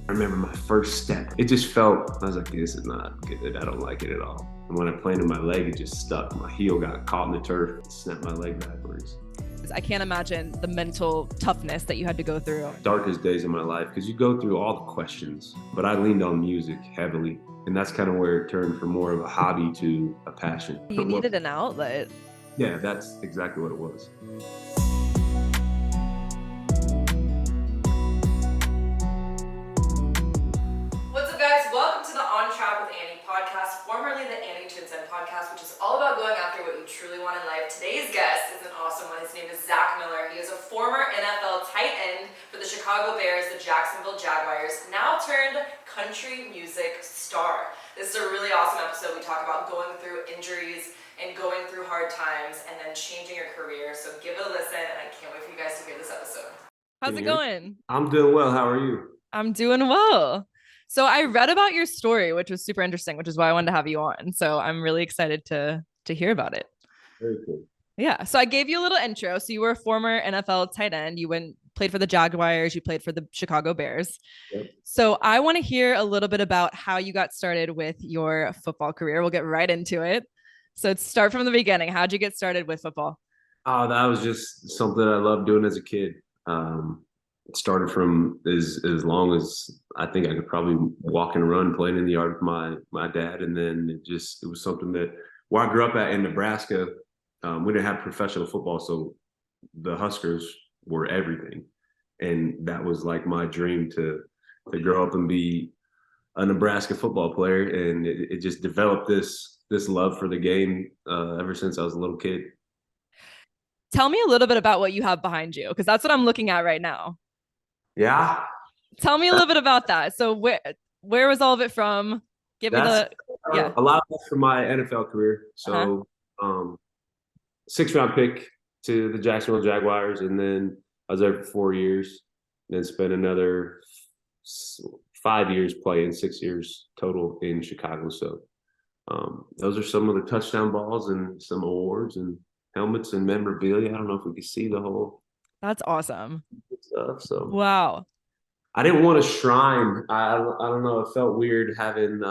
I remember my first step. It just felt, I was like, this is not good. I don't like it at all. And when I planted my leg, it just stuck. My heel got caught in the turf, snapped my leg backwards. I can't imagine the mental toughness that you had to go through. Darkest days of my life, because you go through all the questions, but I leaned on music heavily. And that's kind of where it turned from more of a hobby to a passion. You needed an outlet. Yeah, that's exactly what it was. What's up, guys? Welcome to the On Track with Annie podcast, formerly the Annie Chinsen podcast, which is all about going after what you truly want in life. Today's guest is an awesome one. His name is Zach Miller. He is a former NFL tight end for the Chicago Bears, the Jacksonville Jaguars, now turned country music star. This is a really awesome episode. We talk about going through injuries and going through hard times and then changing your career. So give it a listen, and I can't wait for you guys to hear this episode. How's it going? I'm doing well. How are you? I'm doing well. So I read about your story, which was super interesting, which is why I wanted to have you on. So I'm really excited to hear about it. Very cool. Yeah. So I gave you a little intro. So you were a former NFL tight end. You played for the Jaguars. You played for the Chicago Bears. Yep. So I want to hear a little bit about how you got started with your football career. We'll get right into it. So start from the beginning. How'd you get started with football? Oh, that was just something I loved doing as a kid. It started from as long as I think I could probably walk and run, playing in the yard with my dad, and then it was something that where I grew up at in Nebraska, we didn't have professional football, so the Huskers were everything, and that was like my dream to grow up and be a Nebraska football player, and it just developed this love for the game ever since I was a little kid. Tell me a little bit about what you have behind you, because that's what I'm looking at right now. Yeah. Tell me a little bit about that. So where was all of it from? Give me That's yeah. a lot of that's from my NFL career. So, 6th round pick to the Jacksonville Jaguars, and then I was there for 4 years, then spent another 5 years playing, 6 years total in Chicago. So, those are some of the touchdown balls and some awards and helmets and memorabilia. I don't know if we can see the whole. That's awesome. Stuff. So wow. I didn't want a shrine. I don't know. It felt weird having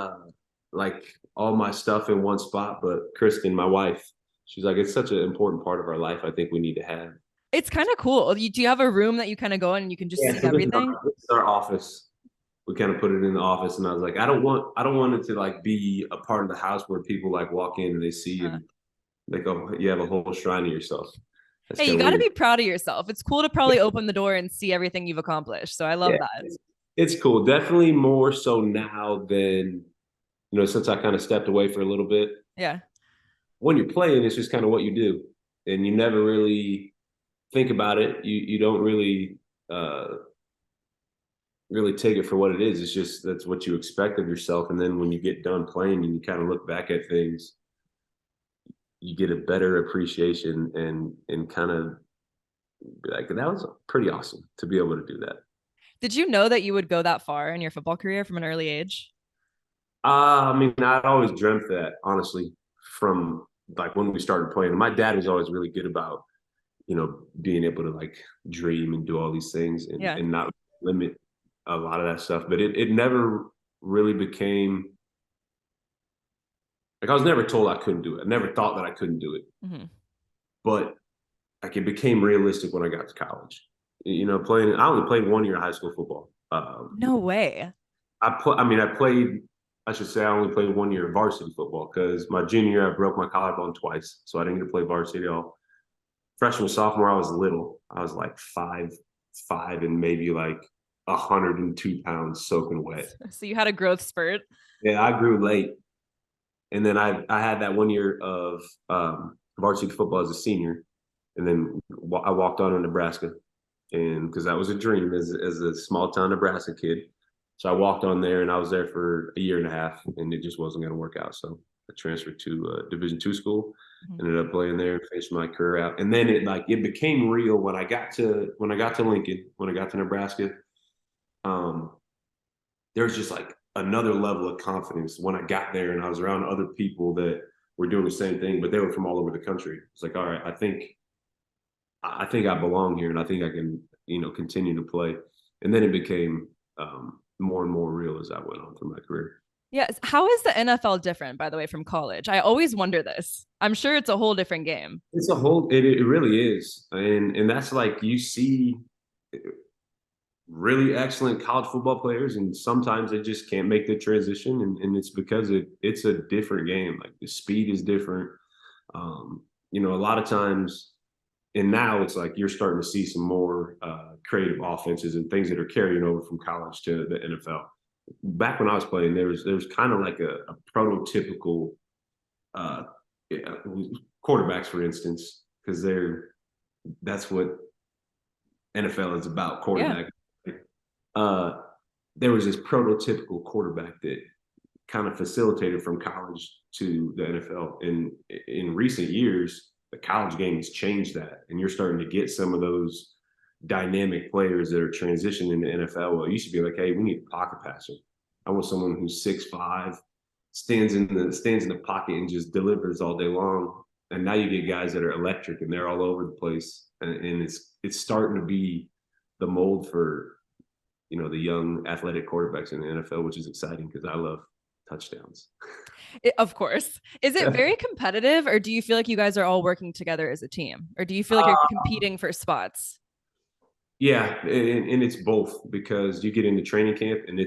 like all my stuff in one spot. But Kristen, my wife, she's like, it's such an important part of our life. I think we need to have. It's kind of cool. Do you have a room that you kind of go in and you can just see so everything? This is our office. We kind of put it in the office, and I was like, I don't want it to like be a part of the house where people like walk in and they see and they go, you have a whole shrine to yourself. That's hey, you got to be proud of yourself. It's cool to probably open the door and see everything you've accomplished. So I love that. It's cool. Definitely more so now than, since I kind of stepped away for a little bit. Yeah. When you're playing, it's just kind of what you do. And you never really think about it. You don't really take it for what it is. It's just that's what you expect of yourself. And then when you get done playing and you kind of look back at things, you get a better appreciation and kind of be like, that was pretty awesome to be able to do that. Did you know that you would go that far in your football career from an early age? I mean, I'd always dreamt that, honestly, from like when we started playing. My dad was always really good about, being able to like dream and do all these things and not limit a lot of that stuff. But it never really became like I was never told I couldn't do it. I never thought that I couldn't do it. Mm-hmm. But like it became realistic when I got to college. I only played 1 year of high school football. No way. I should say I only played 1 year of varsity football because my junior year I broke my collarbone twice. So I didn't get to play varsity at all. Freshman, sophomore, I was little. I was like 5'5" and maybe like 102 pounds soaking wet. So you had a growth spurt. Yeah, I grew late. And then I had that 1 year of varsity football as a senior. And then I walked on to Nebraska. And because that was a dream as a small town Nebraska kid. So I walked on there and I was there for a year and a half and it just wasn't going to work out. So I transferred to Division II school, ended up playing there and finished my career out. And then it became real when I got to Lincoln, when I got to Nebraska. There was just like another level of confidence when I got there and I was around other people that were doing the same thing, but they were from all over the country. It's like, all right, I think I belong here and I think I can, continue to play. And then it became more and more real as I went on through my career. Yes. How is the NFL different, by the way, from college? I always wonder this. I'm sure it's a whole different game. It's a whole, it really is. And that's like, you see really excellent college football players, and sometimes they just can't make the transition. And it's because it's a different game. Like the speed is different. You know, a lot of times, and now it's like you're starting to see some more creative offenses and things that are carrying over from college to the NFL. Back when I was playing, there was kind of like a prototypical uh, quarterbacks, for instance, because that's what NFL is about, quarterback. Yeah. There was this prototypical quarterback that kind of facilitated from college to the NFL. And in recent years, the college game has changed that, and you're starting to get some of those dynamic players that are transitioning into NFL. Well, it used to be like, hey, we need a pocket passer. I want someone who's 6'5", stands in the pocket and just delivers all day long. And now you get guys that are electric and they're all over the place. And it's starting to be the mold for, you know, the young athletic quarterbacks in the NFL, which is exciting because I love touchdowns. Of course. Is it very competitive, or do you feel like you guys are all working together as a team, or do you feel like you're competing for spots? Yeah, and it's both, because you get into training camp and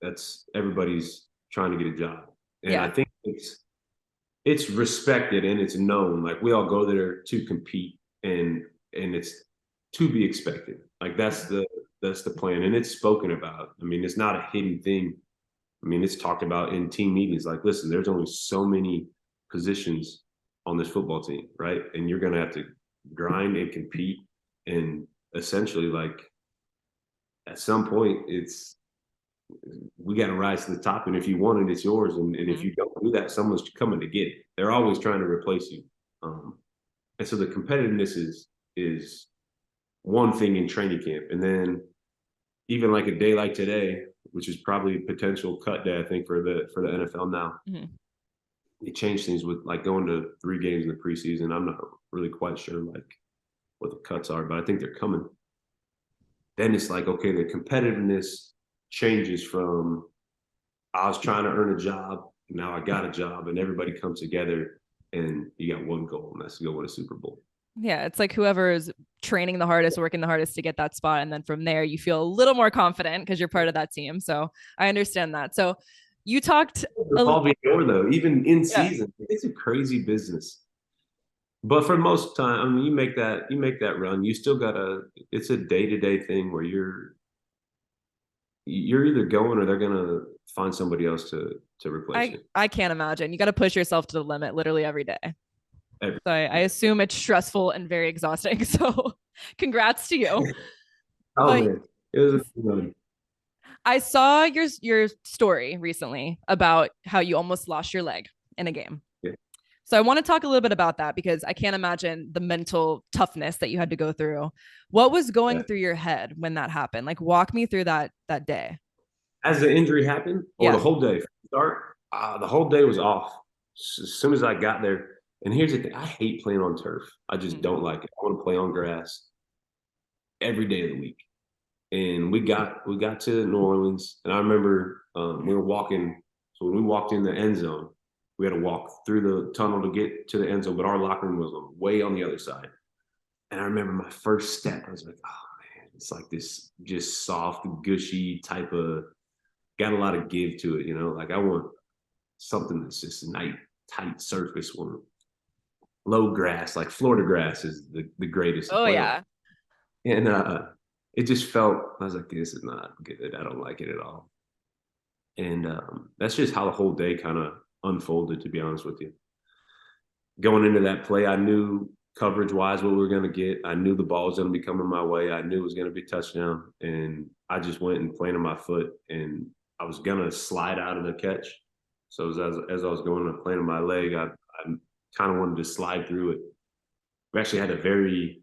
that's everybody's trying to get a job. And I think it's respected and it's known. Like we all go there to compete, and it's to be expected. Like that's the plan, and it's spoken about. I mean, it's not a hidden thing. I mean, it's talked about in team meetings. Like, listen, there's only so many positions on this football team, right? And you're going to have to grind and compete. And essentially, like, at some point, we got to rise to the top. And if you want it, it's yours. And if you don't do that, someone's coming to get it. They're always trying to replace you. And so the competitiveness is one thing in training camp. And then even like a day like today, which is probably a potential cut day, I think, for the NFL now. They changed things with like going to 3 games in the preseason. I'm not really quite sure like what the cuts are, but I think they're coming. Then it's like, okay, the competitiveness changes from I was trying to earn a job, now I got a job, and everybody comes together and you got one goal, and that's to go win a Super Bowl. Yeah, it's like whoever is training the hardest, working the hardest to get that spot. And then from there, you feel a little more confident because you're part of that team. So I understand that. So you talked revolving door, though, even in season. It's a crazy business. But for most time, I mean, you make that run, you still it's a day-to-day thing where you're either going or they're gonna find somebody else to replace you. I can't imagine. You got to push yourself to the limit literally every day. So I assume it's stressful and very exhausting. So congrats to you. Man, it was fun. I saw your story recently about how you almost lost your leg in a game. Yeah. So I want to talk a little bit about that, because I can't imagine the mental toughness that you had to go through. What was going through your head when that happened? Like, walk me through that day. As the injury happened, or the whole day? The whole day was off. As soon as I got there. And here's the thing, I hate playing on turf. I just don't like it. I want to play on grass every day of the week. And we got to New Orleans, and I remember we were walking. So when we walked in the end zone, we had to walk through the tunnel to get to the end zone, but our locker room was way on the other side. And I remember my first step, I was like, oh man, it's like this just soft, gushy type of, got a lot of give to it, you know? Like I want something that's just tight surface where low grass, like Florida grass is the greatest. Oh yeah. And it just felt, I was like, this is not good. I don't like it at all. And that's just how the whole day kind of unfolded, to be honest with you. Going into that play, I knew coverage wise what we were going to get. I knew the ball was going to be coming my way. I knew it was going to be a touchdown. And I just went and planted my foot, and I was going to slide out of the catch. So as I was going to plant my leg, I kind of wanted to slide through it. We actually had a very,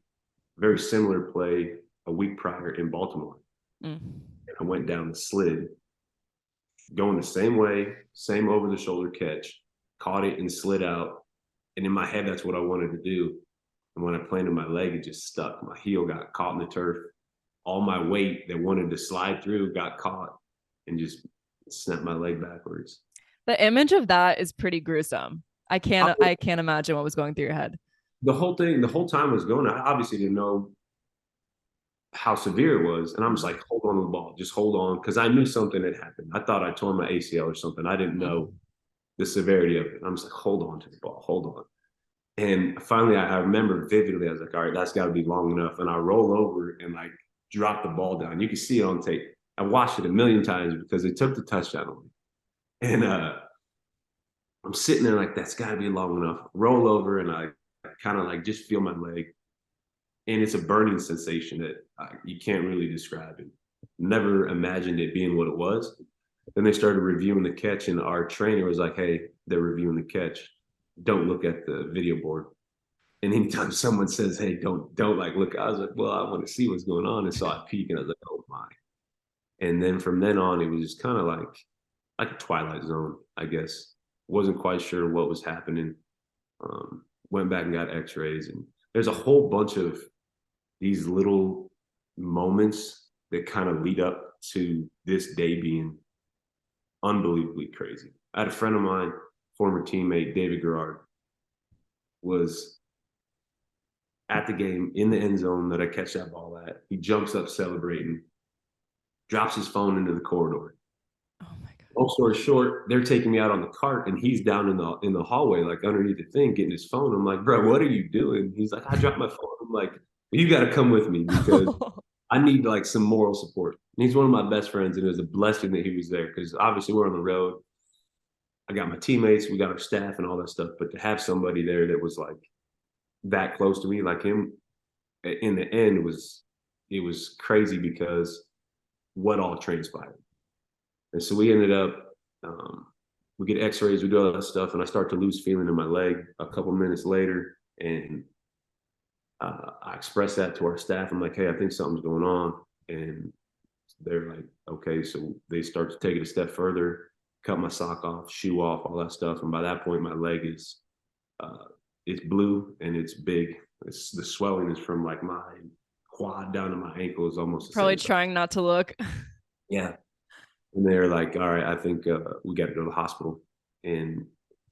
very similar play a week prior in Baltimore. And I went down the slid, going the same way, same over-the-shoulder catch, caught it and slid out. And in my head, that's what I wanted to do. And when I planted my leg, it just stuck. My heel got caught in the turf. All my weight that wanted to slide through got caught. and just snap my leg backwards. The image of that is pretty gruesome. I can't imagine what was going through your head. The whole time was going, I obviously didn't know how severe it was. And I'm just like, hold on to the ball, just hold on. Cause I knew something had happened. I thought I tore my ACL or something. I didn't know the severity of it. I'm just like, hold on to the ball, hold on. And finally, I remember vividly, I was like, all right, that's got to be long enough. And I roll over and like drop the ball down. You can see it on tape. I watched it a million times because it took the touchdown away. And I'm sitting there like, that's got to be long enough. Roll over and I kind of like just feel my leg. And it's a burning sensation that you can't really describe it. Never imagined it being what it was. Then they started reviewing the catch, and our trainer was like, hey, they're reviewing the catch. Don't look at the video board. And anytime someone says, hey, don't like look, I was like, well, I want to see what's going on. And so I peek and I was like, oh my. And then from then on, it was just kind of like a Twilight Zone, I guess. Wasn't quite sure what was happening. Went back and got x-rays. And there's a whole bunch of these little moments that kind of lead up to this day being unbelievably crazy. I had a friend of mine, former teammate, David Garrard, was at the game in the end zone that I catch that ball at. He jumps up celebrating, drops his phone into the corridor. Oh my God. Long story short, they're taking me out on the cart and he's down in the hallway, like underneath the thing, getting his phone. I'm like, bro, what are you doing? He's like, I dropped my phone. I'm like, you got to come with me because I need like some moral support. And he's one of my best friends, and it was a blessing that he was there because obviously we're on the road. I got my teammates, we got our staff and all that stuff, but to have somebody there that was like that close to me, like him, in the end, it was crazy because what all transpired. And so we ended up, we get x-rays, we do all that stuff, and I start to lose feeling in my leg a couple minutes later. And I expressed that to our staff. I'm like, hey, I think something's going on. And they're like, okay. So they start to take it a step further, cut my sock off, shoe off, all that stuff. And by that point, my leg is, it's blue and it's big. The swelling is from like my quad down to my ankle is almost probably trying not to look. Yeah. And they're like, all right, I think we got to go to the hospital. And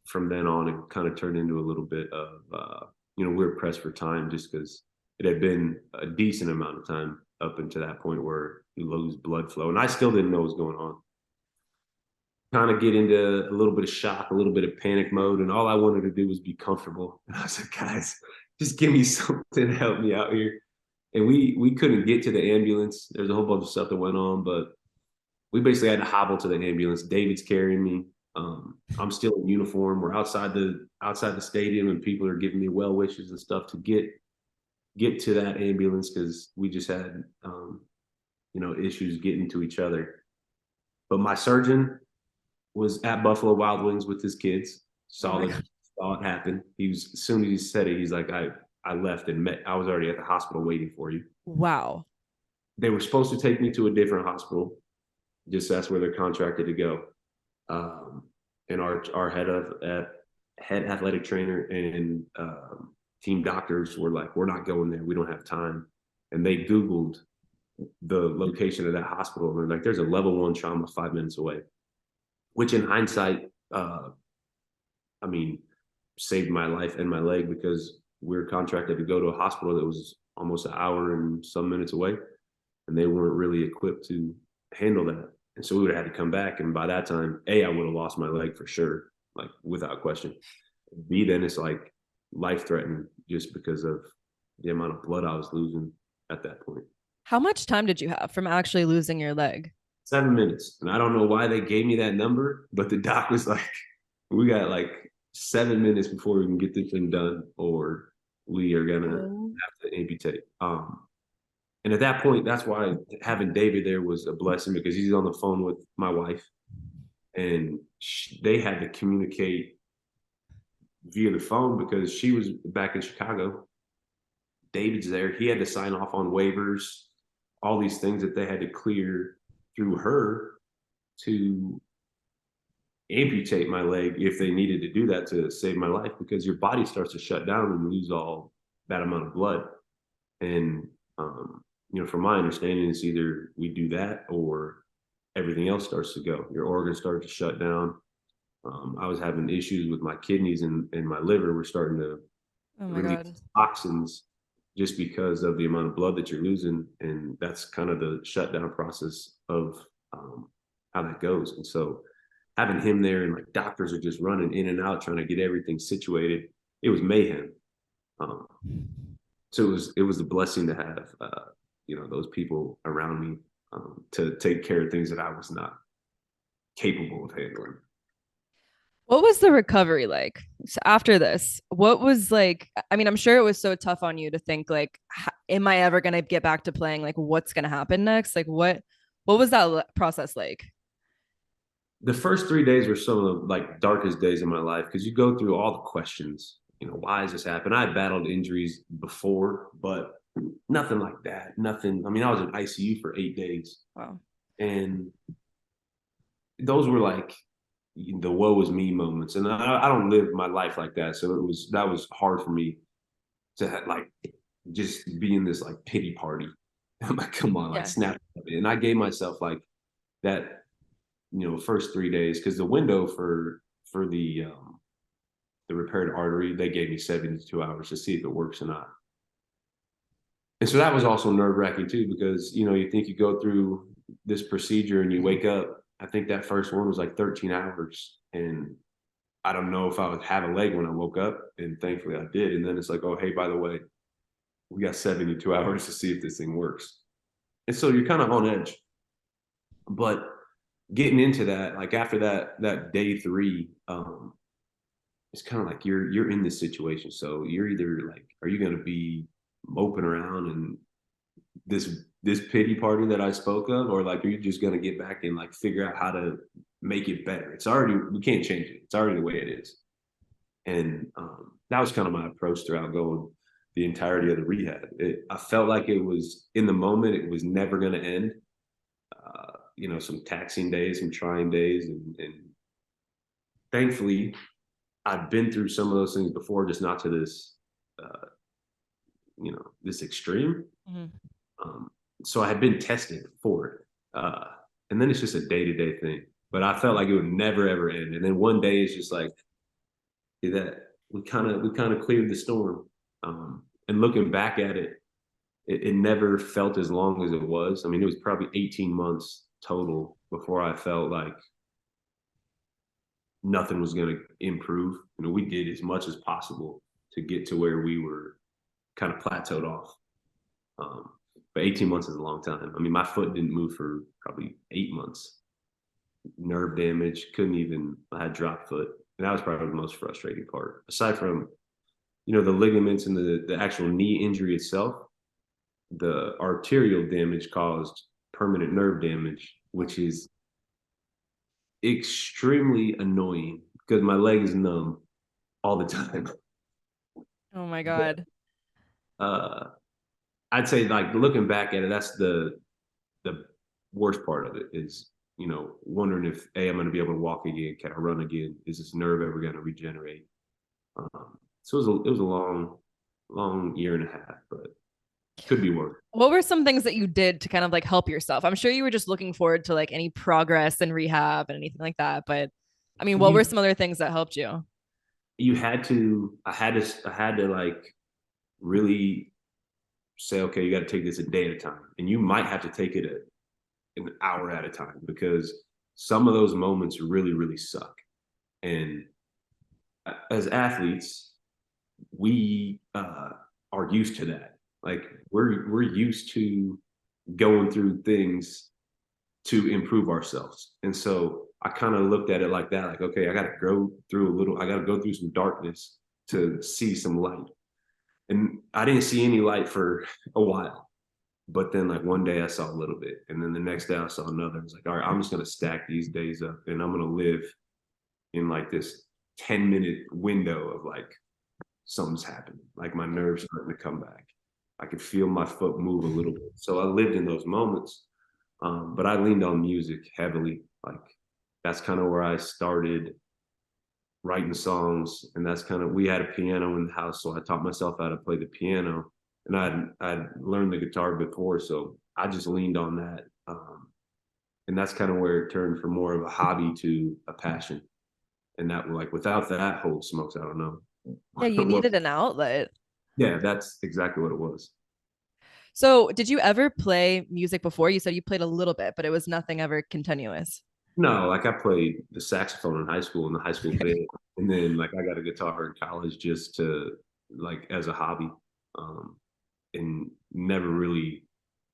from then on, it kind of turned into a little bit of, we were pressed for time just because it had been a decent amount of time up until that point where you lose blood flow. And I still didn't know what was going on. Kind of get into a little bit of shock, a little bit of panic mode. And all I wanted to do was be comfortable. And I was like, guys, just give me something to help me out here. And we couldn't get to the ambulance. There's a whole bunch of stuff that went on, but we basically had to hobble to the ambulance. David's carrying me. I'm still in uniform. We're outside the stadium, and people are giving me well wishes and stuff to get to that ambulance because we just had issues getting to each other. But my surgeon was at Buffalo Wild Wings with his kids. Saw it happen. As soon as he said it, he's like, I left and I was already at the hospital waiting for you. Wow. They were supposed to take me to a different hospital. Just that's where they're contracted to go. And our head athletic trainer and team doctors were like, we're not going there. We don't have time. And they Googled the location of that hospital. And they're like, there's a level 1 trauma 5 minutes away, which in hindsight, saved my life and my leg because we were contracted to go to a hospital that was almost an hour and some minutes away. And they weren't really equipped to handle that. And so we would have had to come back. And by that time, A, I would have lost my leg for sure, like without question. B, then it's like life-threatening just because of the amount of blood I was losing at that point. How much time did you have from actually losing your leg? 7 minutes. And I don't know why they gave me that number, but the doc was like, we got like 7 minutes before we can get this thing done, or we are going to have to amputate. And at that point, that's why having David there was a blessing because he's on the phone with my wife and they had to communicate via the phone because she was back in Chicago. David's there. He had to sign off on waivers, all these things that they had to clear through her to amputate my leg if they needed to do that to save my life because your body starts to shut down and lose all that amount of blood. And, from my understanding, it's either we do that or everything else starts to go. Your organs start to shut down. I was having issues with my kidneys and my liver were starting to Oh my release God. toxins just because of the amount of blood that you're losing. And that's kind of the shutdown process of how that goes. And so having him there and like doctors are just running in and out trying to get everything situated, it was mayhem. Um, so it was a blessing to have those people around me to take care of things that I was not capable of handling. What was the recovery like? So after this? What was like, I mean, I'm sure it was so tough on you to think like, am I ever going to get back to playing? Like, what's going to happen next? Like, what was that process like? The first 3 days were some of the like darkest days of my life because you go through all the questions. Why has this happened? I had battled injuries before, but nothing like that. Nothing. I mean, I was in ICU for 8 days. Wow. And those were like the woe is me moments. And I don't live my life like that. So that was hard for me to like just be in this like pity party. I'm like, come on, like Yeah. snap. And I gave myself like that, first 3 days, because the window for the repaired artery, they gave me 72 hours to see if it works or not. And so that was also nerve wracking too, because you think you go through this procedure and you wake up. I think that first one was like 13 hours, and I don't know if I would have a leg when I woke up, and thankfully I did. And then it's like, oh, hey, by the way, we got 72 hours to see if this thing works. And so you're kind of on edge. But getting into that, like after that day 3, it's kind of like you're in this situation. So you're either like, are you going to be moping around and this pity party that I spoke of, or like are you just going to get back and like figure out how to make it better? We can't change it. It's already the way it is. And that was kind of my approach throughout going the entirety of the rehab. I felt like it was in the moment, it was never going to end. Some taxing days, some trying days, and thankfully I've been through some of those things before, just not to this, this extreme. Mm-hmm. So I had been tested for it. And then it's just a day-to-day thing. But I felt like it would never, ever end. And then one day it's just like that we kind of cleared the storm. And looking back at it, it never felt as long as it was. I mean, it was probably 18 months total before I felt like nothing was going to improve. We did as much as possible to get to where we were kind of plateaued off. But 18 months is a long time. I mean, my foot didn't move for probably 8 months. Nerve damage, I had drop foot. And that was probably the most frustrating part. Aside from, the ligaments and the actual knee injury itself, the arterial damage caused permanent nerve damage, which is extremely annoying because my leg is numb all the time. Oh my God. But, I'd say like looking back at it, that's the worst part of it is, wondering if I'm going to be able to walk again. Can I run again? Is this nerve ever going to regenerate? So it was a long year and a half, but could be worse. What were some things that you did to kind of like help yourself? I'm sure you were just looking forward to like any progress in rehab and anything like that. But I mean, what were some other things that helped you? I had to like really say, okay, you got to take this a day at a time. And you might have to take it an hour at a time, because some of those moments really, really suck. And as athletes, we are used to that. Like we're used to going through things to improve ourselves. And so I kind of looked at it like that, like, okay, I got to go through some darkness to see some light. And I didn't see any light for a while. But then like one day I saw a little bit. And then the next day I saw another. I was like, all right, I'm just going to stack these days up and I'm going to live in like this 10-minute window of like something's happening. Like my nerves starting to come back. I could feel my foot move a little bit. So I lived in those moments. But I leaned on music heavily. Like that's kind of where I started writing songs. And that's we had a piano in the house. So I taught myself how to play the piano. And I'd learned the guitar before. So I just leaned on that. And that's kind of where it turned from more of a hobby to a passion. And that, like, without that, holy smokes, I don't know. Yeah, you needed an outlet. Yeah, that's exactly what it was. So, did you ever play music before? You said you played a little bit, but it was nothing ever continuous. No, like I played the saxophone in high school in the high school band, and then like I got a guitar in college just to like as a hobby, um, and never really.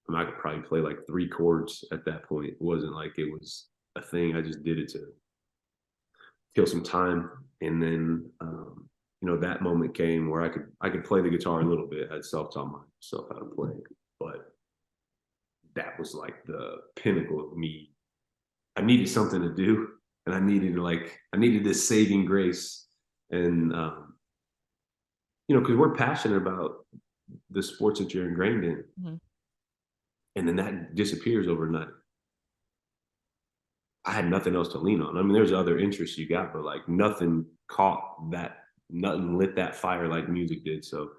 I mean, I could probably play like three chords at that point. It wasn't like it was a thing. I just did it to kill some time, and then that moment came where I could play the guitar a little bit. I had self-taught myself how to play, but that was like the pinnacle of me. I needed something to do, and I needed this saving grace, and because we're passionate about the sports that you're ingrained in, and then that disappears overnight. I had nothing else to lean on. I mean, there's other interests you got, but like nothing nothing lit that fire like music did. So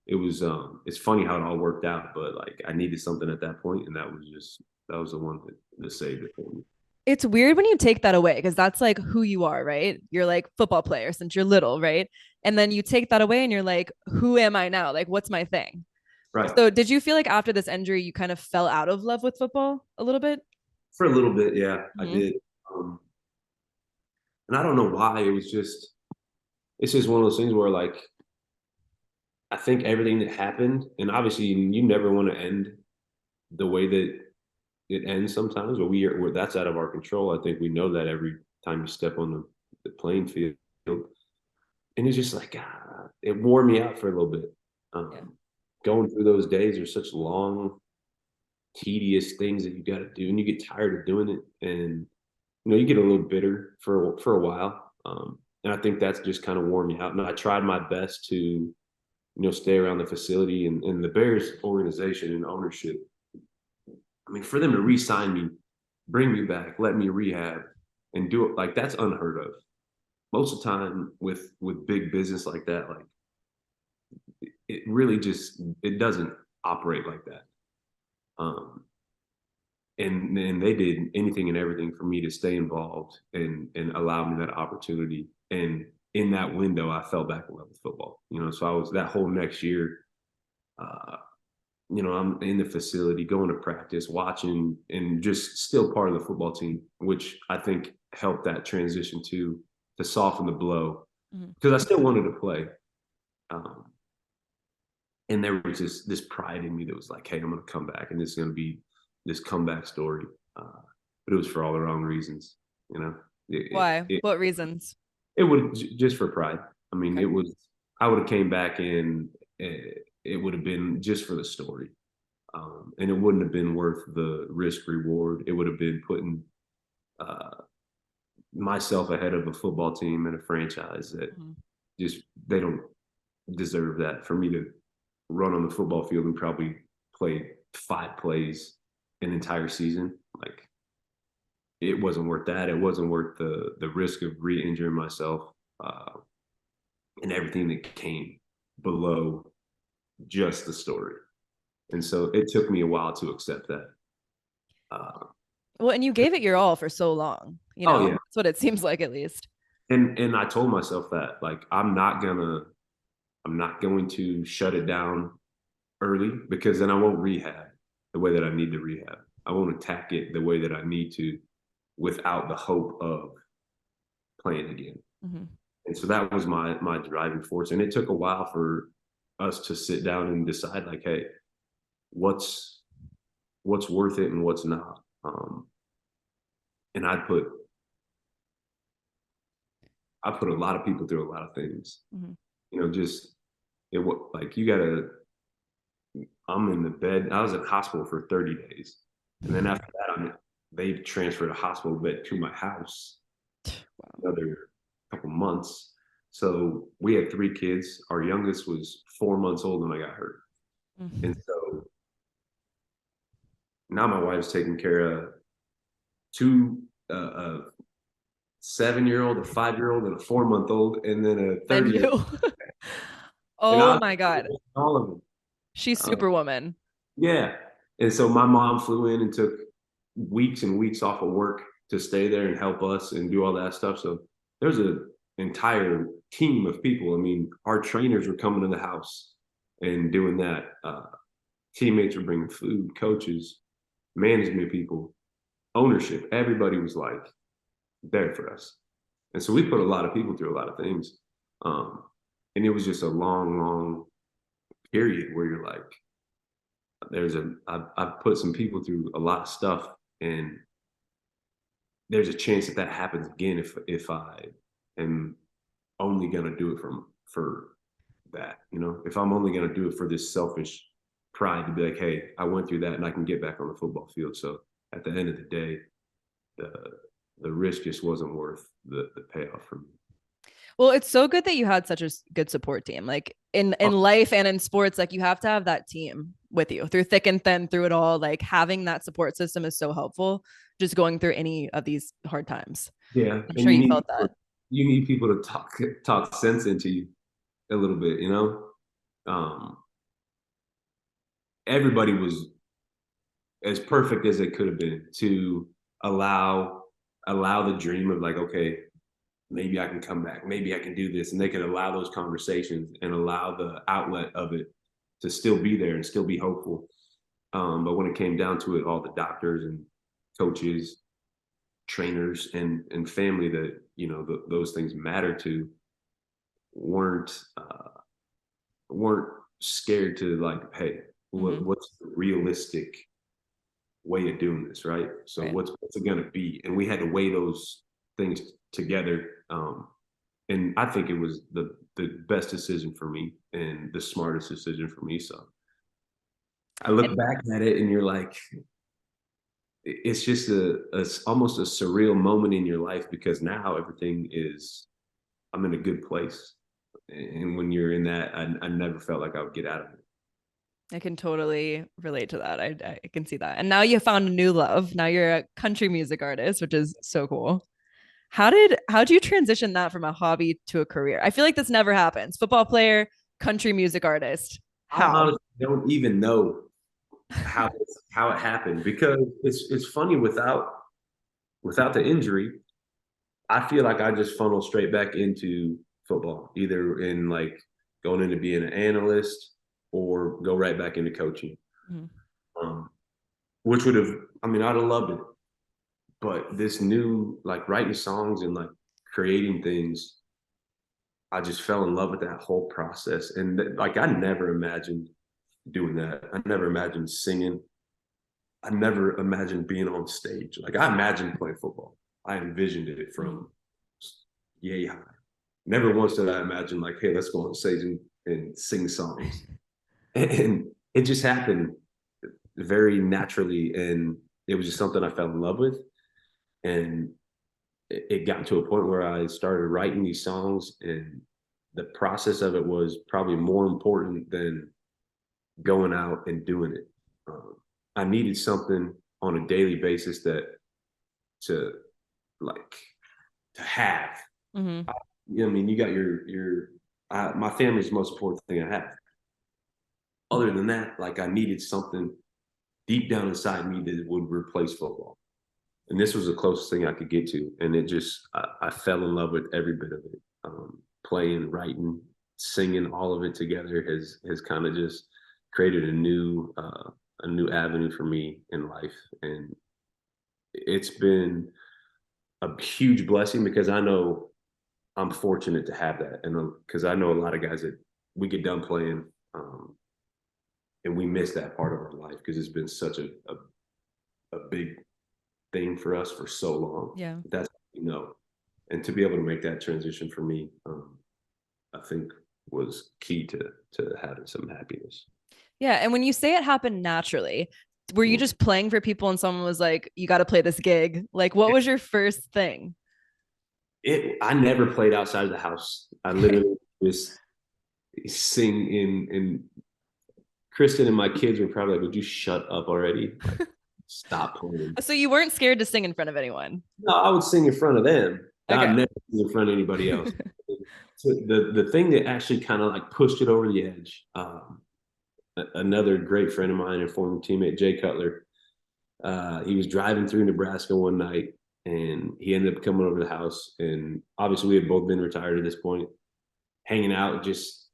it was, it's funny how it all worked out, but like I needed something at that point, and that was the one that saved it for me. It's weird when you take that away because that's like who you are, right? You're like football player since you're little, right? And then you take that away and you're like, who am I now? Like, what's my thing? Right. So, did you feel like after this injury, you kind of fell out of love with football a little bit? For a little bit, yeah, I Mhm. did. And I don't know why. It's just one of those things where like I think everything that happened, and obviously you never want to end the way that it ends sometimes, but where that's out of our control. I think we know that every time you step on the playing field, and it's just like it wore me out for a little bit. Yeah. Going through those days are such long, tedious things that you got to do, and you get tired of doing it, and you get a little bitter for a while. And I think that's just kind of wore me out. And I tried my best to stay around the facility and the Bears organization and ownership. I mean, for them to re-sign me, bring me back, let me rehab, and do it like that's unheard of. Most of the time with big business like that, like it really just it doesn't operate like that. And they did anything and everything for me to stay involved and allow me that opportunity. And in that window, I fell back in love with football. So I was that whole next year. I'm in the facility, going to practice, watching, and just still part of the football team, which I think helped that transition to soften the blow because I still wanted to play. And there was this pride in me that was like, hey, I'm going to come back, and this is going to be this comeback story. But it was for all the wrong reasons, Why? What reasons? It would just for pride. I mean, Okay. I would have came back and it would have been just for the story. And it wouldn't have been worth the risk reward. It would have been putting myself ahead of a football team and a franchise that just they don't deserve that. For me to run on the football field and probably play 5 plays an entire season, like it wasn't worth that. It wasn't worth the risk of re-injuring myself and everything that came below just the story. And so it took me a while to accept that. Well, and you gave it your all for so long. Oh, yeah. That's what it seems like, at least. And I told myself that, like, I'm not going to shut it down early because then I won't rehab the way that I need to rehab. I won't attack it the way that I need to without the hope of playing again. And so that was my driving force. And it took a while for us to sit down and decide, like, hey, what's worth it and what's not. And I put a lot of people through a lot of things. Just like I'm in the bed. I was in hospital for 30 days. And then after that, they transferred a hospital bed to my house. Wow. Another couple months. So we had 3 kids. Our youngest was 4 months old when I got hurt. And so now my wife's taking care of 2 a 7-year-old, a 5-year-old, and a 4-month-old, and then a 30-year-old. Oh my God. All of them. She's Superwoman. Yeah. And so my mom flew in and took weeks and weeks off of work to stay there and help us and do all that stuff. So there's an entire team of people. I mean, our trainers were coming to the house and doing that. Teammates were bringing food, coaches, management people, ownership. Everybody was like there for us. And so we put a lot of people through a lot of things. And it was just a long period where you're like, I've put some people through a lot of stuff, and there's a chance that happens again if I am only gonna do it for that, if I'm only gonna do it for this selfish pride to be like, hey, I went through that and I can get back on the football field. So at the end of the day, the risk just wasn't worth the payoff for me. Well, it's so good that you had such a good support team. Like in life and in sports, like you have to have that team with you through thick and thin, through it all. Like having that support system is so helpful just going through any of these hard times. Yeah. I'm sure you felt that. You need people to talk sense into you a little bit, everybody was as perfect as it could have been to allow the dream of like, okay, maybe I can come back, maybe I can do this. And they could allow those conversations and allow the outlet of it to still be there and still be hopeful. But when it came down to it, all the doctors and coaches, trainers, and family that, those things matter to weren't scared to like, hey, what's the realistic way of doing this, right? So right. What's it going to be? And we had to weigh those things together. And I think it was the best decision for me and the smartest decision for me. So I look back at it and you're like, it's just almost a surreal moment in your life, because now everything I'm in a good place. And when you're in that, I never felt like I would get out of it. I can totally relate to that. I can see that. And now you found a new love. Now you're a country music artist, which is so cool. How'd you transition that from a hobby to a career? I feel like this never happens. Football player, country music artist. How? I don't even know how it happened, because it's funny, without the injury, I feel like I just funneled straight back into football, either in like going into being an analyst or go right back into coaching. Which would have, I'd have loved it. But this new, like writing songs and like creating things, I just fell in love with that whole process. And like, I never imagined doing that. I never imagined singing. I never imagined being on stage. Like, I imagined playing football. I envisioned it from yay high. Never once did I imagine like, hey, let's go on stage and sing songs. And it just happened very naturally. And it was just something I fell in love with. And it got to a point where I started writing these songs, and the process of it was probably more important than going out and doing it. I needed something on a daily basis to have. You got my family's the most important thing I have. Other than that, like, I needed something deep down inside me that would replace football. And this was the closest thing I could get to. And it just, I fell in love with every bit of it. Playing, writing, singing, all of it together has kind of just created a new avenue for me in life. And it's been a huge blessing, because I know I'm fortunate to have that. And because I know a lot of guys that we get done playing and we miss that part of our life, because it's been such a big thing for us for so long. Yeah. That's, and to be able to make that transition for me, I think was key to having some happiness. Yeah. And when you say it happened naturally, were you just playing for people and someone was like, you got to play this gig? Like, what was your first thing? I never played outside of the house. I literally just sing in Kristen and my kids were probably like, would you shut up already? Like, stop playing. So you weren't scared to sing in front of anyone? No, I would sing in front of them. Okay. I'd never sing in front of anybody else. So the thing that actually kind of like pushed it over the edge, another great friend of mine and former teammate, Jay Cutler, He was driving through Nebraska one night, and he ended up coming over to the house. And obviously, we had both been retired at this point, hanging out, just,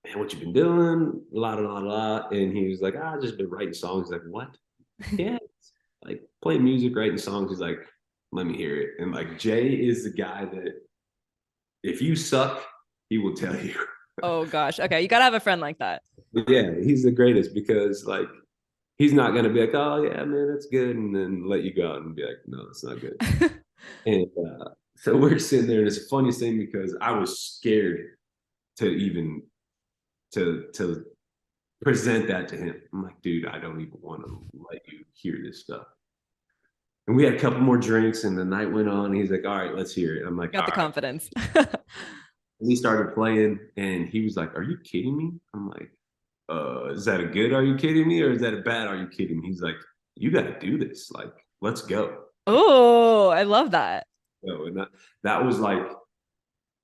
man, what you been doing? La la la la. And he was like, I just been writing songs. He's like, what? Yeah, like playing music, writing songs. He's like, let me hear it. And like Jay is the guy that if you suck, he will tell you. Oh gosh. Okay, you gotta have a friend like that. Yeah, he's the greatest because like he's not gonna be like, oh yeah, man, that's good, and then let you go out and be like, no, it's not good. And so we're sitting there, and it's the funniest thing because I was scared to even to present that to him. I'm like, dude, I don't even want to let you hear this stuff. And we had a couple more drinks, and the night went on. He's like, all right, let's hear it. I'm like, Got the all right. confidence. And he started playing, and he was like, are you kidding me? I'm like, is that a good are you kidding me, or is that a bad are you kidding me? He's like, you got to do this, like, let's go. Oh, I love that. So, and that was like,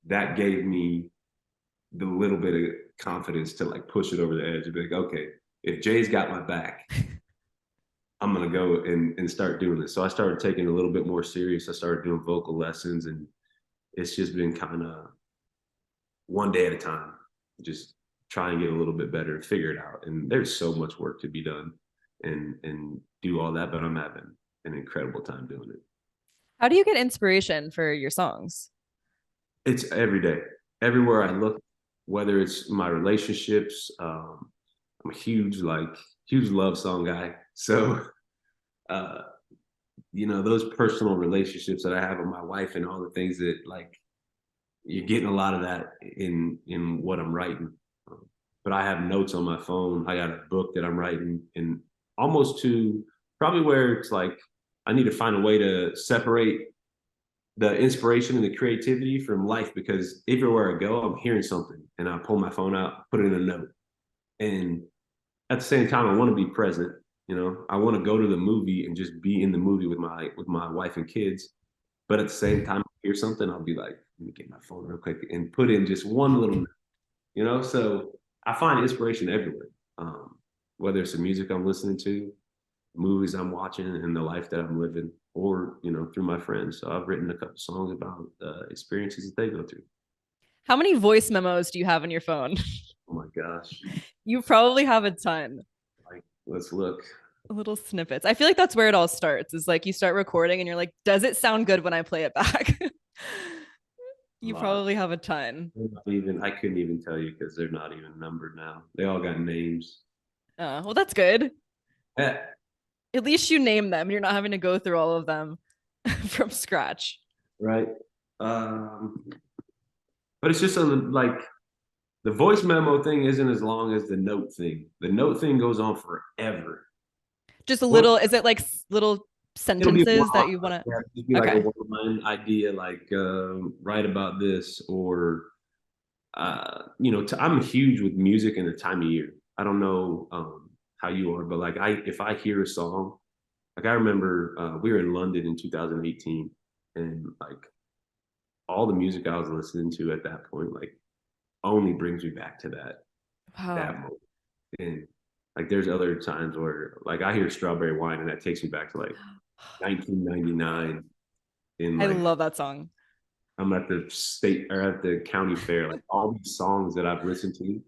that gave me the little bit of confidence to like push it over the edge and be like, okay, if Jay's got my back, I'm gonna go and start doing this. So I started taking it a little bit more serious. I started doing vocal lessons, and it's just been kind of one day at a time, just try and get a little bit better and figure it out. And there's so much work to be done and do all that, but I'm having an incredible time doing it. How do you get inspiration for your songs? It's every day, everywhere I look, whether it's my relationships. I'm a huge love song guy. So, uh, those personal relationships that I have with my wife and all the things that like you're getting a lot of that in what I'm writing. But I have notes on my phone. I got a book that I'm writing, and almost to probably where it's like I need to find a way to separate the inspiration and the creativity from life, because everywhere I go, I'm hearing something, and I pull my phone out, put it in a note, and at the same time, I want to be present. I want to go to the movie and just be in the movie with my wife and kids. But at the same time, I hear something, I'll be like, let me get my phone real quick and put in just one little, So I find inspiration everywhere, whether it's the music I'm listening to, movies I'm watching, and the life that I'm living, or through my friends. So I've written a couple songs about experiences that they go through. How many voice memos do you have on your phone? Oh my gosh. You probably have a ton. Like, let's look. Little snippets. I feel like that's where it all starts. Is like you start recording and you're like, does it sound good when I play it back? You probably have a ton. I couldn't even tell you because they're not even numbered now. They all got names. Well, that's good. Yeah. At least you name them. You're not having to go through all of them from scratch. Right. But it's just like the voice memo thing isn't as long as the note thing. The note thing goes on forever. Just a little, is it like little sentences that you want to? Just be like a one-line idea, like write about this, or I'm huge with music and the time of year. I don't know how you are, but like if I hear a song, like I remember we were in London in 2018, and like all the music I was listening to at that point, like only brings me back to that moment. And like there's other times where like I hear Strawberry Wine, and that takes me back to like 1999. I love that song. I'm at the state or at the county fair. Like all these songs that I've listened to,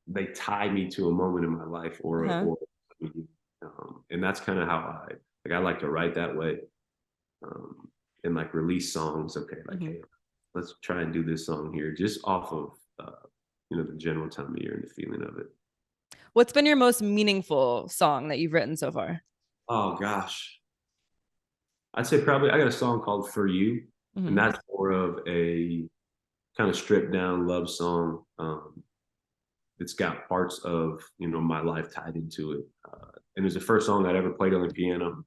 they tie me to a moment in my life, and that's kind of how I like to write that way, and like release songs. Okay, like hey, let's try and do this song here, just off of the general time of year and the feeling of it. What's been your most meaningful song that you've written so far? Oh gosh, I'd say probably I got a song called For You, and that's more of a kind of stripped down love song. It's got parts of my life tied into it, and it was the first song I'd ever played on the piano.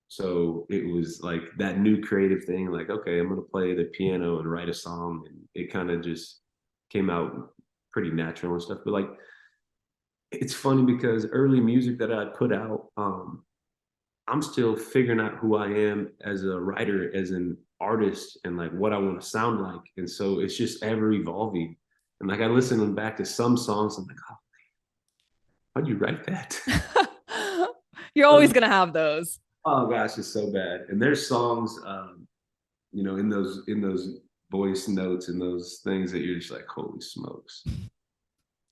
So it was like that new creative thing, like, okay, I'm gonna play the piano and write a song, and it kind of just came out pretty natural and stuff. But like, it's funny because early music that I put out, I'm still figuring out who I am as a writer, as an artist, and like what I want to sound like. And so it's just ever evolving. And like I listen back to some songs, I'm like, oh, how'd you write that? You're always gonna have those. Oh gosh, it's so bad. And there's songs, in those voice notes and those things that you're just like, holy smokes.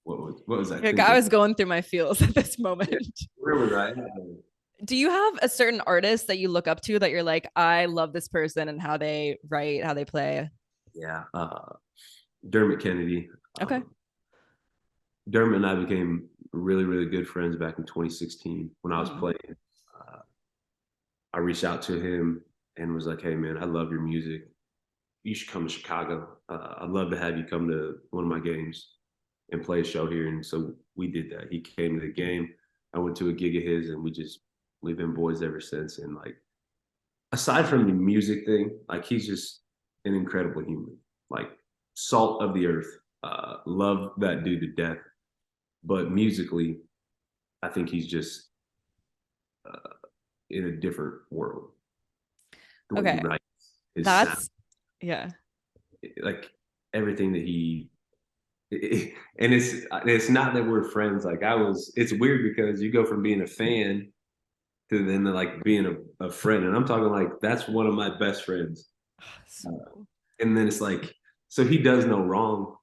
What was I Like thinking? I was going through my feels at this moment. Where was I? Do you have a certain artist that you look up to that you're like, I love this person and how they write, how they play? Yeah. Dermot Kennedy. Okay. Dermot and I became really, really good friends back in 2016 when I was Mhm. playing. I reached out to him and was like, hey, man, I love your music. You should come to Chicago. I'd love to have you come to one of my games and play a show here. And so we did that. He came to the game. I went to a gig of his, and we've been boys ever since. And like, aside from the music thing, like he's just an incredible human, like salt of the earth. Love that dude to death. But musically, I think he's just in a different world. The way he Okay. writes, his That's sound, yeah. like everything that and it's not that we're friends. Like it's weird because you go from being a fan to then like being a friend, and I'm talking like that's one of my best friends. So cool. And then it's like, so he does no wrong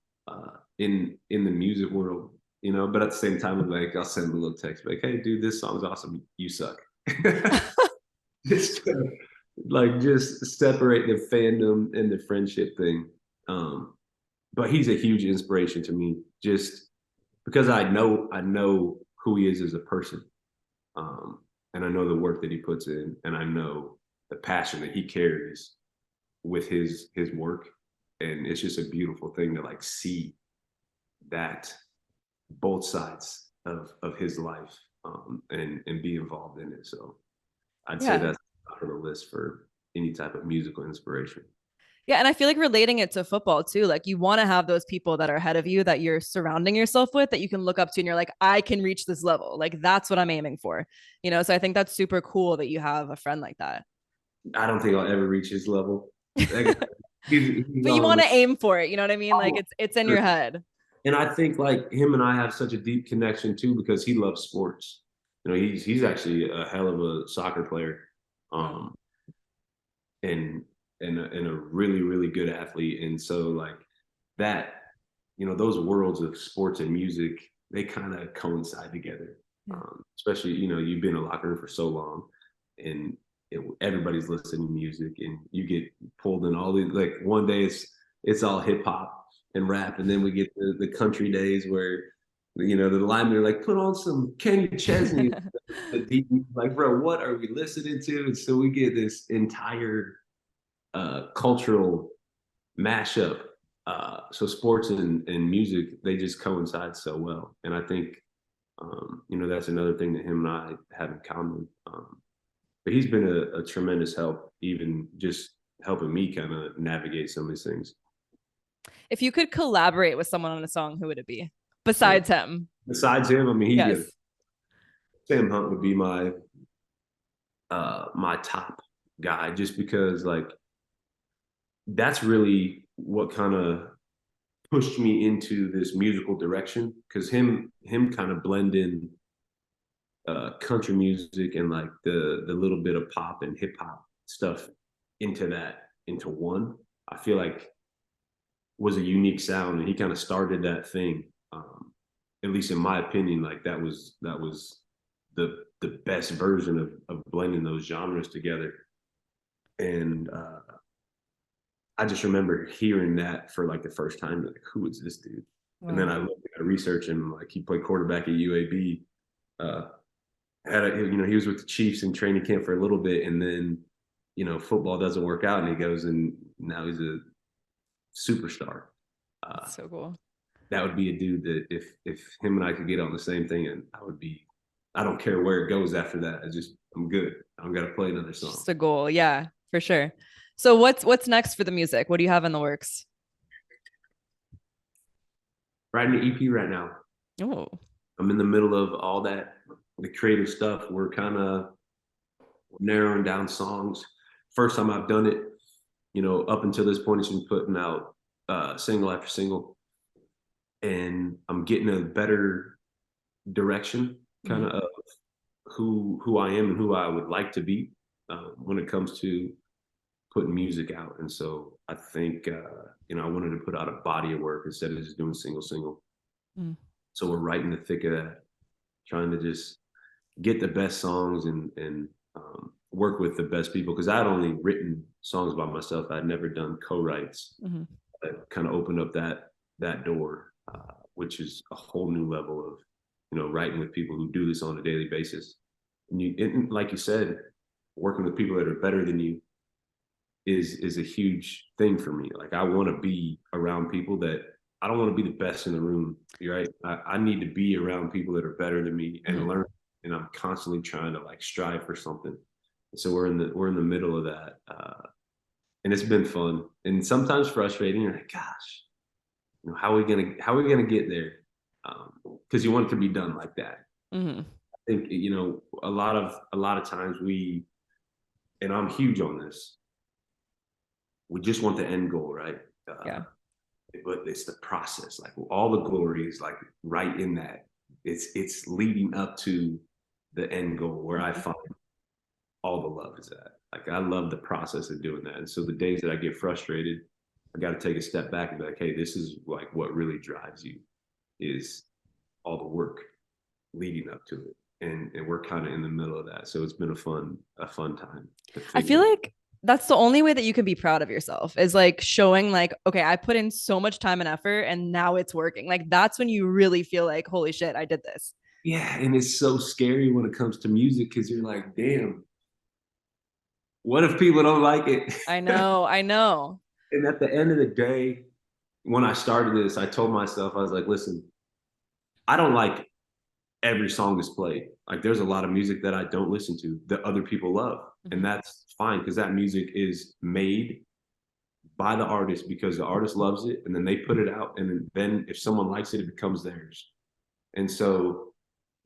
in the music world, but at the same time, like I'll send him a little text like, hey dude, this song's awesome, you suck. Just like just separate the fandom and the friendship thing. But he's a huge inspiration to me, just because I know who he is as a person, and I know the work that he puts in, and I know the passion that he carries with his work, and it's just a beautiful thing to like see that both sides of his life, and be involved in it. So I'd say Yeah. that's top of the list for any type of musical inspiration. Yeah. And I feel like relating it to football too. Like you want to have those people that are ahead of you that you're surrounding yourself with that you can look up to and you're like, I can reach this level. Like that's what I'm aiming for. So I think that's super cool that you have a friend like that. I don't think I'll ever reach his level. He's But you on want the, to aim for it. You know what I mean? Like it's in your head. and I think like him and I have such a deep connection too because he loves sports. He's actually a hell of a soccer player, um, and a really really good athlete. And so like that, those worlds of sports and music, they kind of coincide together. Especially you've been in a locker room for so long, and everybody's listening to music, and you get pulled in all these. Like one day it's all hip hop and rap, and then we get the country days where the linemen are like, put on some Kenny Chesney. Like, bro, what are we listening to? And so we get this entire cultural mashup. So sports and music, they just coincide so well, and I think that's another thing that him and I have in common. But he's been a tremendous help, even just helping me kind of navigate some of these things. If you could collaborate with someone on a song, who would it be besides him? Besides him, I mean, Yes. Sam Hunt would be my top guy, just because like that's really what kind of pushed me into this musical direction, because him kind of blending country music and like the little bit of pop and hip hop stuff into one, I feel like was a unique sound, and he kind of started that thing. At least in my opinion, like that was the best version of blending those genres together. And I just remember hearing that for like the first time, like, who is this dude? Wow. And then I looked at research, and like he played quarterback at UAB. He was with the Chiefs in training camp for a little bit, and then football doesn't work out, and he goes and now he's a superstar. So cool. That would be a dude that if him and I could get on the same thing, and I don't care where it goes after that. I'm good. I'm gonna play another song. Just a goal, yeah, for sure. So what's next for the music? What do you have in the works? Writing an EP right now. Oh, I'm in the middle of all that, the creative stuff. We're kind of narrowing down songs. First time I've done it, up until this point, it's been putting out single after single, and I'm getting a better direction kind of who I am and who I would like to be when it comes to putting music out. And so I think I wanted to put out a body of work instead of just doing single. Mm. So we're right in the thick of that, trying to just get the best songs and work with the best people, because I had only written songs by myself. I'd never done co-writes. Mm-hmm. That kind of opened up that door, which is a whole new level of writing with people who do this on a daily basis. And like you said, working with people that are better than you is a huge thing for me. Like, I want to be around people that I don't want to be the best in the room, right? I need to be around people that are better than me and learn. And I'm constantly trying to like strive for something. So we're in the middle of that, and it's been fun and sometimes frustrating. You're like, gosh, how are we gonna get there? Because you want it to be done like that. Mm-hmm. I think a lot of times and I'm huge on this. We just want the end goal, right? Yeah. But it's the process. Like, all the glory is like right in that. It's leading up to the end goal where I find all the love is at. Like, I love the process of doing that. And so the days that I get frustrated, I got to take a step back and be like, hey, this is like what really drives you, is all the work leading up to it. And we're kind of in the middle of that. So it's been a fun time. I feel like that's the only way that you can be proud of yourself, is like showing like, okay, I put in so much time and effort and now it's working. Like, that's when you really feel like, holy shit, I did this. Yeah. And it's so scary when it comes to music, because you're like, damn, what if people don't like it? I know. And at the end of the day, when I started this, I told myself, I was like, listen, I don't like every song that's played. Like, there's a lot of music that I don't listen to that other people love. Mm-hmm. And that's fine, because that music is made by the artist because the artist loves it, and then they put it out, and then if someone likes it, it becomes theirs. And so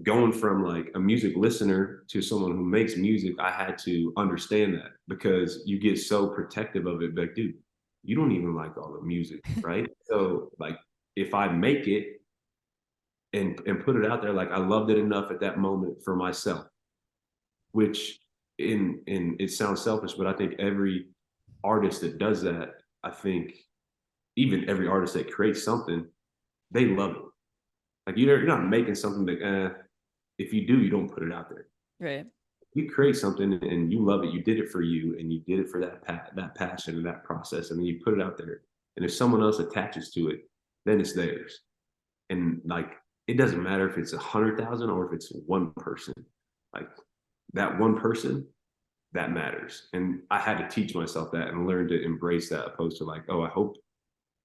going from like a music listener to someone who makes music, I had to understand that, because you get so protective of it. Like, dude, you don't even like all the music, right? So like, if I make it and put it out there, like, I loved it enough at that moment for myself, which in it sounds selfish, but I think every artist that does that, I think even every artist that creates something, they love it. Like, you're not making something that if you do, you don't put it out there. Right. You create something and you love it. You did it for you, and you did it for that passion and that process, and then you put it out there. And if someone else attaches to it, then it's theirs. And like, it doesn't matter if it's 100,000 or if it's one person. Like, that one person, that matters. And I had to teach myself that and learn to embrace that, opposed to like, oh, I hope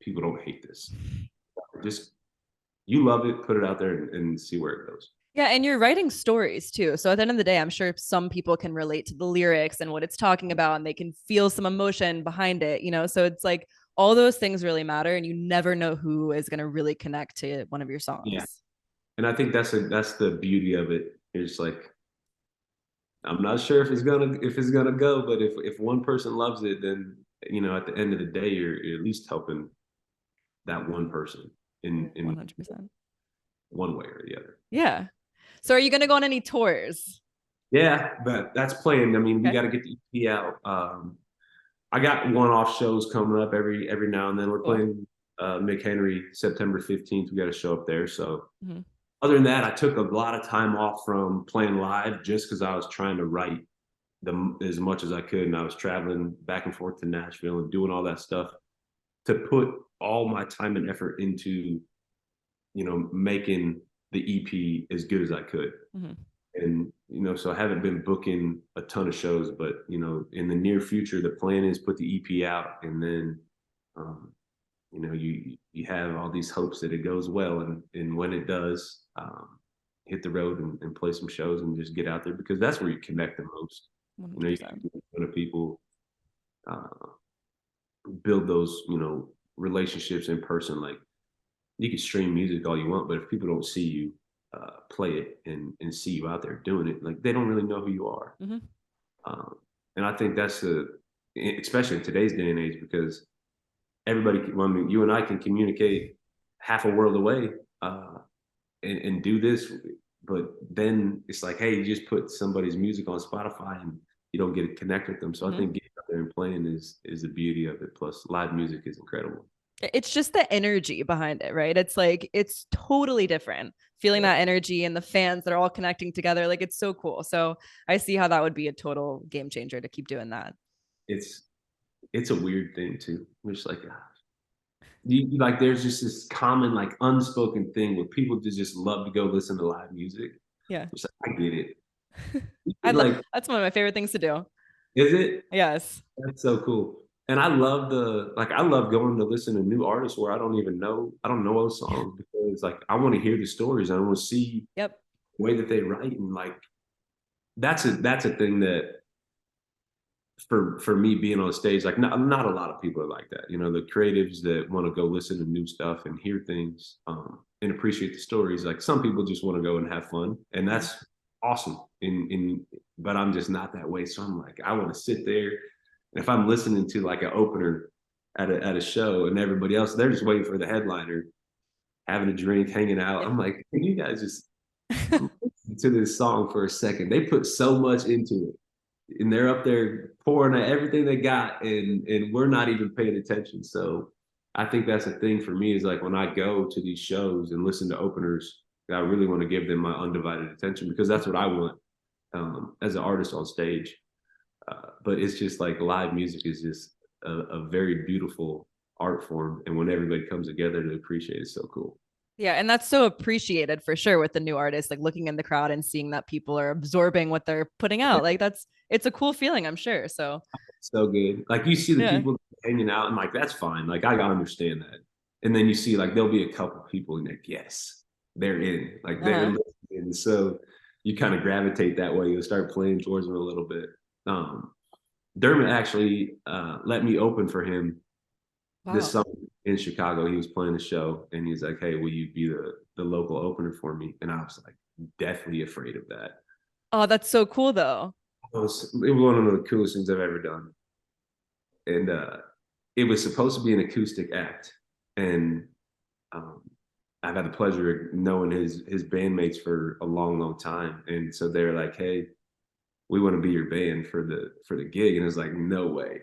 people don't hate this. Just, you love it, put it out there and see where it goes. Yeah, and you're writing stories too. So at the end of the day, I'm sure some people can relate to the lyrics and what it's talking about, and they can feel some emotion behind it, So it's like all those things really matter, and you never know who is going to really connect to one of your songs. Yeah. And I think that's the beauty of it. It's like, I'm not sure if it's gonna go, but if one person loves it, then at the end of the day, you're at least helping that one person in 100% one way or the other. Yeah. So are you going to go on any tours? Yeah, but that's planned. I mean, we got to get the EP out. I got one-off shows coming up every now and then. We're playing McHenry September 15th. We got a show up there. So other than that, I took a lot of time off from playing live just because I was trying to write as much as I could. And I was traveling back and forth to Nashville and doing all that stuff to put all my time and effort into, making the EP as good as I could. Mm-hmm. And, so I haven't been booking a ton of shows, but, in the near future, the plan is put the EP out, and then, you have all these hopes that it goes well. And when it does, hit the road and play some shows and just get out there, because that's where you connect the most. 100%. You can get in front of people, build those, relationships in person. Like, you can stream music all you want, but if people don't see you play it and see you out there doing it, like, they don't really know who you are. Mm-hmm. And I think that's especially in today's day and age, because everybody, you and I can communicate half a world away and do this but then it's like, hey, you just put somebody's music on Spotify and you don't get to connect with them. So I think getting out there and playing is the beauty of it. Plus, live music is incredible. It's just the energy behind it, right? It's like it's totally different. Feeling that energy and the fans that are all connecting together, like it's so cool. So I see how that would be a total game changer to keep doing that. It's a weird thing too. It's like like there's just this common like unspoken thing where people just love to go listen to live music. Yeah. It's like, I get it. That's one of my favorite things to do. Is it? Yes. That's so cool. And I love I love going to listen to new artists where I don't know those songs because like I want to hear the stories. I want to see the way that they write, and like that's a thing that for me being on stage, like not a lot of people are like that. The creatives that want to go listen to new stuff and hear things and appreciate the stories. Like some people just want to go and have fun, and that's awesome. But I'm just not that way. So I'm like, I want to sit there. And if I'm listening to like an opener at a show and everybody else, they're just waiting for the headliner, having a drink, hanging out. I'm like, can you guys just listen to this song for a second? They put so much into it. And they're up there pouring everything they got, and we're not even paying attention. So I think that's a thing for me is like when I go to these shows and listen to openers, I really want to give them my undivided attention because that's what I want as an artist on stage. But it's just like live music is just a very beautiful art form, and when everybody comes together to appreciate it, it's so cool. Yeah, and that's so appreciated for sure with the new artists, like looking in the crowd and seeing that people are absorbing what they're putting out. Like it's a cool feeling, I'm sure. So good. Like you see the people hanging out and like, that's fine. Like I gotta understand that. And then you see like, there'll be a couple people and like, yes, they're in, like they're listening. So you kind of gravitate that way. You'll start playing towards them a little bit. Dermot actually let me open for him this summer in Chicago. He was playing the show and he's like, hey, will you be the local opener for me? And I was like, deathly afraid of that. Oh, that's so cool though. It was one of the coolest things I've ever done. And it was supposed to be an acoustic act. And I've had the pleasure of knowing his bandmates for a long, long time. And so they're like, hey, we want to be your band for the gig. And it was like, no way.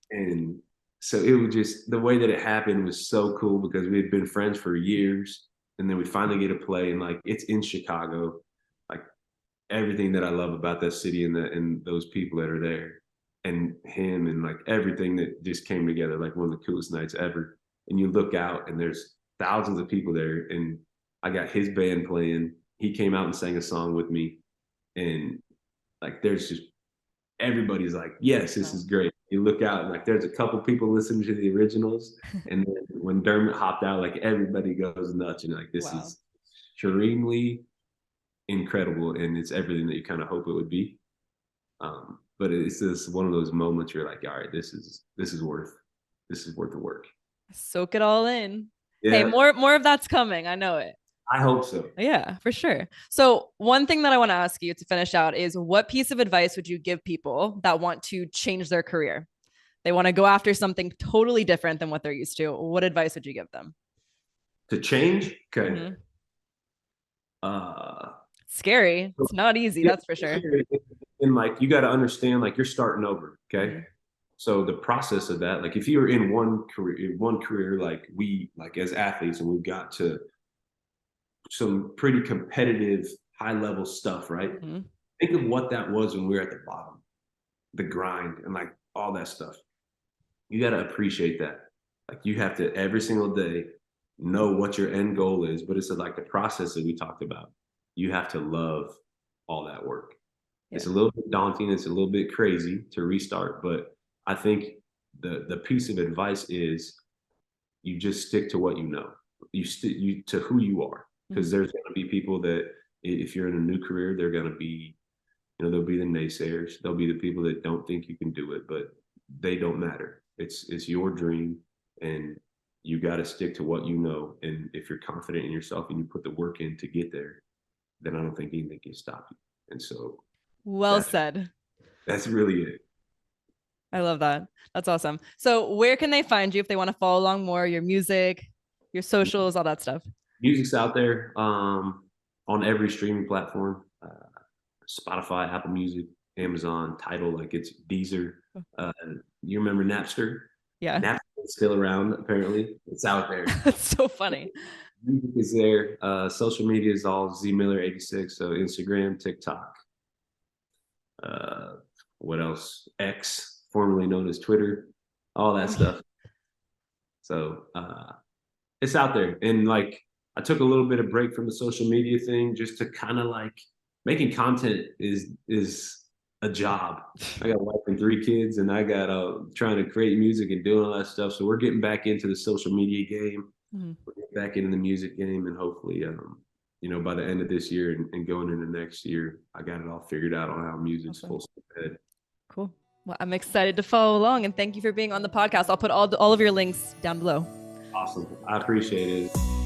And so it was just the way that it happened was so cool because we had been friends for years. And then we finally get to play, and like it's in Chicago. Like everything that I love about that city and those people that are there and him and like everything that just came together, like one of the coolest nights ever. And you look out and there's thousands of people there, and I got his band playing. He came out and sang a song with me, and like there's just everybody's like, yes, this is great. You look out and like there's a couple people listening to the originals, and then when Dermot hopped out, like everybody goes nuts, and like this is extremely incredible, and it's everything that you kind of hope it would be. But it's just one of those moments you're like, all right, this is worth the work. Soak it all in. Yeah. Hey, more of that's coming. I know it. I hope so. Yeah, for sure. So one thing that I want to ask you to finish out is what piece of advice would you give people that want to change their career? They want to go after something totally different than what they're used to. What advice would you give them? To change? Okay. Scary. It's not easy, that's for sure. And like you got to understand, like you're starting over. Okay. So the process of that, like if you're in one career, like we like as athletes, and we've got to some pretty competitive high level stuff, right? Think of what that was when we were at the bottom, the grind and like all that stuff. You got to appreciate that. Like you have to every single day know what your end goal is, but it's like the process that we talked about. You have to love all that work. It's a little bit daunting. It's a little bit crazy to restart, but I think the piece of advice is you just stick to what you know. You to who you are, because there's going to be people that if you're in a new career, they're going to be, there'll be the naysayers. There'll be the people that don't think you can do it, but they don't matter. It's your dream, and you got to stick to what you know. And if you're confident in yourself and you put the work in to get there, then I don't think anything can stop you. And so, well said. That's really it. I love that. That's awesome. So where can they find you if they want to follow along more, your music, your socials, all that stuff? Music's out there. on every streaming platform, Spotify, Apple Music, Amazon, Tidal, like it's Deezer. You remember Napster? Yeah. Napster is still around, apparently. It's out there. That's so funny. Music is there. Social media is all Z Miller 86. So Instagram, TikTok. What else? X, formerly known as Twitter, all that stuff. So it's out there. And like I took a little bit of break from the social media thing just to kind of like making content is a job. I got a wife and 3 kids, and I got trying to create music and doing all that stuff. So we're getting back into the social media game. Mm-hmm. We're getting back into the music game, and hopefully, by the end of this year and going into next year, I got it all figured out on how music's full steam ahead. Cool. Well, I'm excited to follow along, and thank you for being on the podcast. I'll put all of your links down below. Awesome. I appreciate it.